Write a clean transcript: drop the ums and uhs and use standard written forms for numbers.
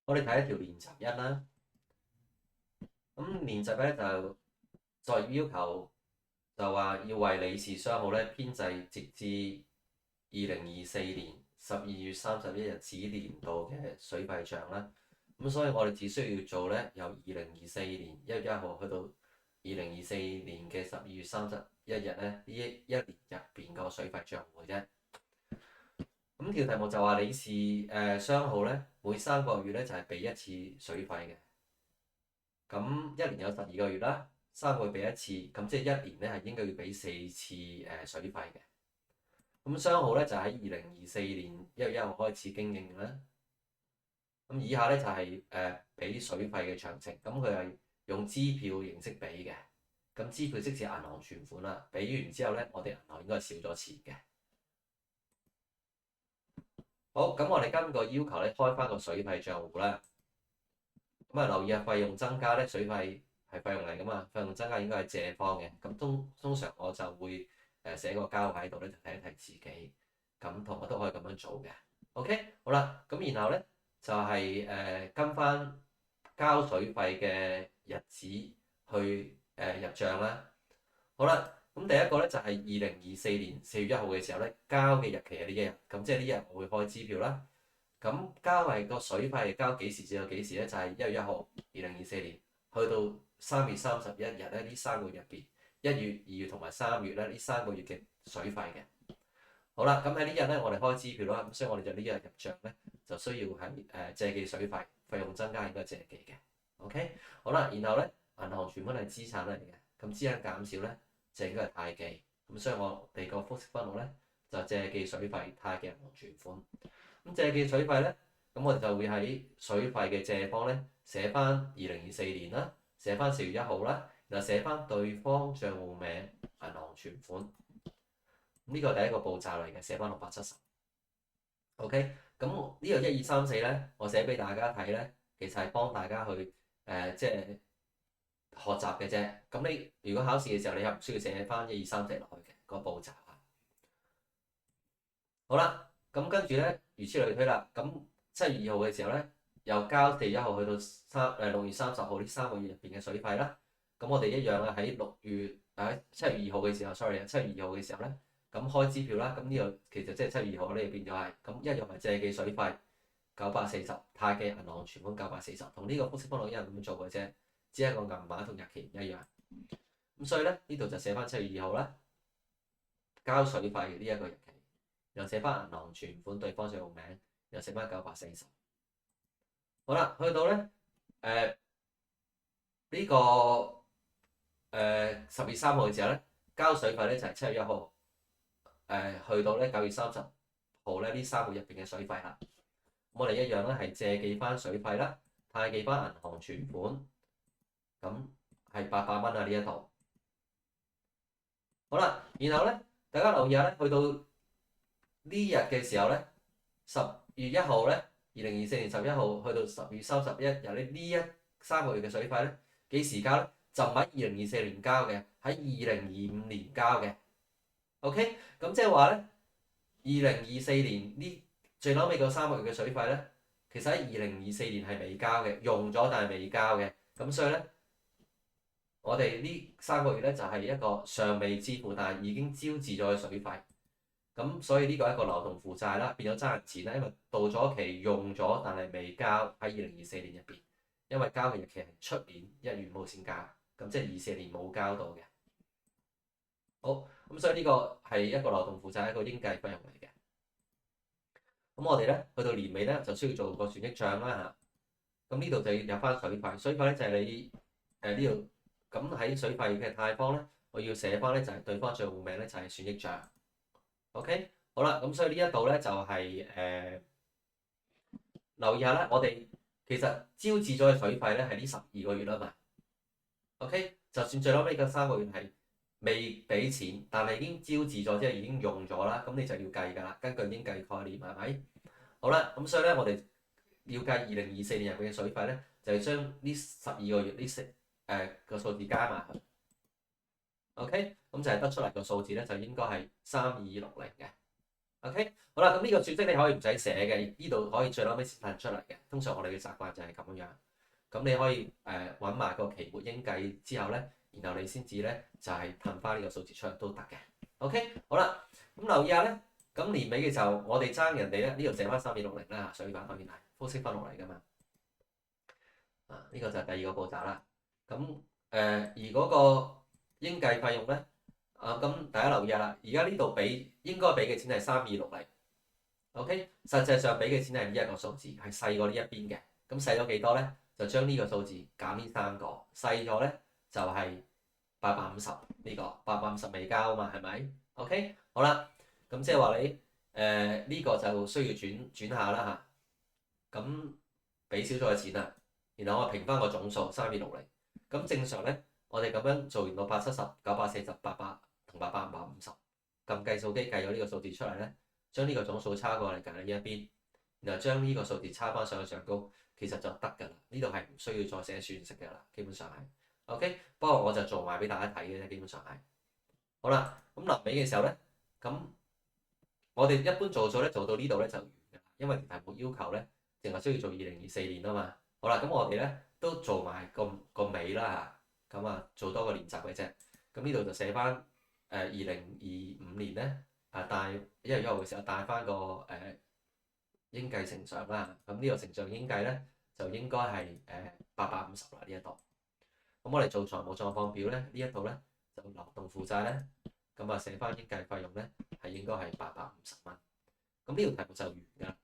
我哋睇一條練習一啦。咁練習咧就作業要求就話要為李氏商號咧編製直至2024年12月31日止年度嘅水費帳啦。咁所以我哋只需要做咧由2024年1月1號去到2024年嘅12月31日咧呢一年入邊個水費帳戶嘅啫。咁條題目就話李氏商號咧每3個月咧就係俾一次水費嘅。咁一年有12個月啦，3個月俾一次，咁即係一年咧係應該要俾4次水費嘅。咁商號咧就喺2024年1月1號開始經營啦。咁以下咧就係俾水費嘅詳情，咁佢係用支票形式俾嘅。咁支票即係銀行存款啦，俾完之後咧，我哋銀行應該係少咗錢嘅。好，咁我哋根據要求咧開翻個水費帳戶啦。咁啊，留意下費用增加咧，水費係費用嚟噶嘛，費用增加應該係借方嘅。咁通常我就會寫個交喺度咧，就提一提自己。咁同學都可以咁樣做嘅。OK，好啦，咁然後咧就係跟翻交水費嘅日子去入帳啦。好啦，咁第一個咧就係2024年4月1號嘅時候咧，交嘅日期係呢一日，咁即係呢日我會開支票啦。咁交係個水費交幾時至到幾時咧？就係1月1號2024年去到3月31日咧，呢3個月入邊1月、2月同埋3月咧呢3個月嘅水費嘅。好啦，咁喺呢日咧我哋開支票啦，咁所以我哋就呢日入帳咧就需要係借記水費，費用增加應該借記嘅。OK，好啦，然後咧銀行存款係資產嚟嘅，咁資產減少咧就應該係貸記，咁所以我哋個複式分錄咧就借記水費貸記銀行存款。咁借記水費咧，咁我哋就會喺水費嘅借方咧寫翻2024年啦，寫翻4月1號啦，然後寫翻對方帳戶名、銀行存款。呢個第一個步驟嚟嘅，寫翻670。OK，咁呢個1、2、3、4咧，我寫俾大家睇咧，其實係幫大家去即係學習嘅啫。咁你如果考試嘅時候，你又唔需要寫翻1、2、3、4落去嘅個步驟啊。好啦，咁跟住咧，如此類推啦。咁7月2號嘅時候咧，又交4月1號去到6月30號呢3個月入邊嘅水費啦。咁我哋一樣啊，喺7月2號嘅時候，sorry 啊，7月2號嘅時候咧，咁開支票啦。咁呢個其實即係7月2號呢度變咗係，咁一樣係借記水費940，貸記銀行存款940，同呢個複式分錄一樣咁樣做嘅啫，只係個銀碼同日期唔一樣。咁所以咧呢度就寫翻7月2號啦，交水費呢一個日期。又寫翻銀行存款對方帳戶名，又寫翻940。好啦，去到咧呢個10月3號嘅時候咧，交水費咧就係7月1號去到咧9月30號咧呢3個月入邊嘅水費啦。咁我哋一樣咧係借記翻水費啦，貸記翻銀行存款，咁係800蚊啊呢一度。好啦，然後咧大家留意下咧，去到呢日嘅時候咧，10月1號咧，2024年11號去到10月31日咧，呢3個月嘅水費咧幾時交咧？就唔喺2024年交嘅，喺2025年交嘅。OK，咁即係話咧，2024年呢最嬲尾嗰3個月嘅水費咧，其實喺2024年係未交嘅，用咗但係未交嘅。咁所以咧，我哋呢3個月咧就係一個尚未支付但係已經招致咗嘅水費。咁所以呢個係一個流動負債啦，變咗爭人錢啦，因為到咗期用咗，但係未交喺2024年入邊，因為交嘅日期係出年1月5號先交，咁即係24年冇交到嘅。好，咁所以呢個係一個流動負債，一個應計費用嚟嘅。咁我哋咧去到年尾咧就需要做個損益帳啦嚇。咁呢度就要入翻水費，水費咧就係你呢度，咁喺水費嘅貸方咧，我要寫翻咧就係對方帳戶名咧就係損益帳。OK，好啦，咁所以呢一度咧就係留意下啦，我哋其實招致咗嘅水費咧係呢12個月啊嘛。OK，就算最後尾嗰3個月係未俾錢，但係已經招致咗，即係已經用咗啦，咁你就要計㗎啦，根據應計概念係咪？好啦，咁所以咧我哋要計2024年入邊嘅水費咧，就係將呢12個月呢個數字加埋去。OK，咁就係得出嚟個數字咧就應該係3260嘅。OK，好啦，咁呢個註釋你可以唔使寫嘅，呢度可以最後尾先褪出嚟嘅。通常我哋嘅習慣就係咁樣。咁你可以揾埋個期末應計之後咧，然後你先至咧就係褪翻呢個數字出嚟都得嘅。OK，好啦，咁留意下咧，咁年尾嘅時候我哋爭人哋咧呢度借翻3260啦，水板方面係複式分落嚟㗎嘛。呢個就係第二個步驟啦。咁而嗰個應計費用咧，咁大家留意下啦。而家呢度應該俾嘅錢係3260。OK，實際上俾嘅錢係呢一個數字，係細過呢一邊嘅。咁細咗幾多咧？就將呢個數字減呢三個，細咗咧就係850呢個850未交啊嘛，係咪？OK，好啦，咁即係話你呢個就需要轉下啦嚇。咁俾少咗嘅錢啦，然後我平翻個總數3260。咁正常咧，我哋咁樣做完670、940、800同850，撳計數機計咗呢個數字出嚟咧。將呢個總數叉過嚟計呢一邊，然後將呢個數字叉翻上去上高，其實就得㗎啦。呢度係唔需要再寫算式㗎啦，基本上係 OK。不過我就做埋俾大家睇嘅啫，基本上係好啦。咁臨尾嘅時候咧，咁我哋一般做數咧做到呢度咧就完㗎啦，因為題目要求咧淨係需要做2024年啊嘛。好啦，咁我哋咧都做埋個尾啦嚇，咁做多個練習嘅啫。咁呢度就寫翻2025年咧。帶1月1號嘅時候帶翻個應計乘上啦，咁呢個乘上應計咧就應該係850啦呢一度。咁我哋做財務狀況表咧，呢一度咧就流動負債咧，咁寫翻應計費用咧係應該係850蚊。咁呢條題目就完㗎啦。